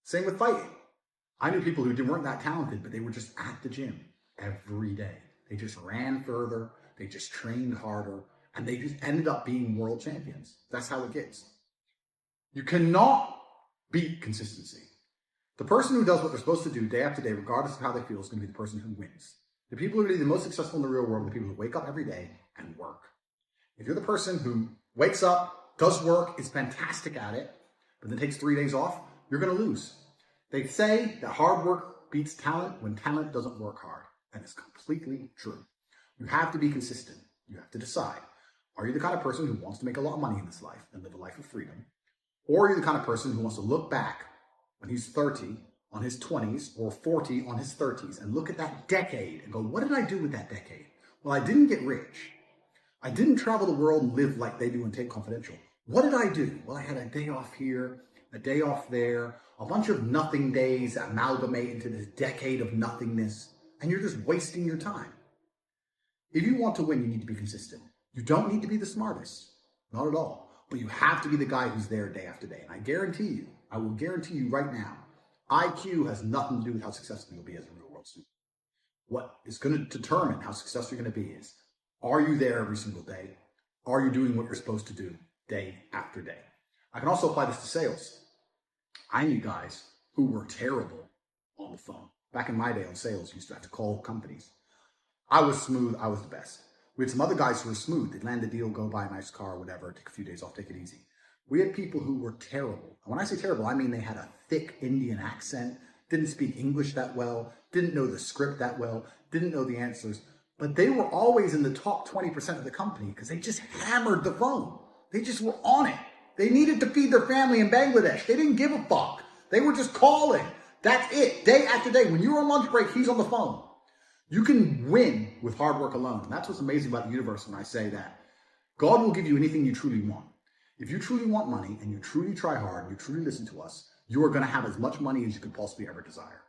Same with fighting. I knew people who weren't that talented, but they were just at the gym every day. They just ran further, they just trained harder, and they just ended up being world champions. That's how it gets. You cannot beat consistency. The person who does what they're supposed to do day after day, regardless of how they feel, is going to be the person who wins. The people who are going to be the most successful in the real world are the people who wake up every day and work. If you're the person who wakes up, does work, is fantastic at it, but then takes 3 days off, you're going to lose. They say that hard work beats talent when talent doesn't work hard. And it's completely true. You have to be consistent. You have to decide. Are you the kind of person who wants to make a lot of money in this life and live a life of freedom? Or are you the kind of person who wants to look back when he's 30 on his 20s or 40 on his 30s and look at that decade and go, what did I do with that decade? Well, I didn't get rich. I didn't travel the world and live like they do in Take Confidential. What did I do? Well, I had a day off here, a day off there, a bunch of nothing days that amalgamate into this decade of nothingness, and you're just wasting your time. If you want to win, you need to be consistent. You don't need to be the smartest, not at all, but you have to be the guy who's there day after day. And I will guarantee you right now, IQ has nothing to do with how successful you'll be as a real world student. What is going to determine how successful you're going to be is, are you there every single day? Are you doing what you're supposed to do day after day? I can also apply this to sales. I knew guys who were terrible on the phone. Back in my day on sales, you used to have to call companies. I was smooth. I was the best. We had some other guys who were smooth. They'd land a deal, go buy a nice car, whatever, take a few days off, take it easy. We had people who were terrible. And when I say terrible, I mean they had a thick Indian accent, didn't speak English that well, didn't know the script that well, didn't know the answers. But they were always in the top 20% of the company because they just hammered the phone. They just were on it. They needed to feed their family in Bangladesh. They didn't give a fuck. They were just calling. That's it. Day after day. When you're on lunch break, he's on the phone. You can win with hard work alone. And that's what's amazing about the universe when I say that. God will give you anything you truly want. If you truly want money and you truly try hard and you truly listen to us, you are going to have as much money as you could possibly ever desire.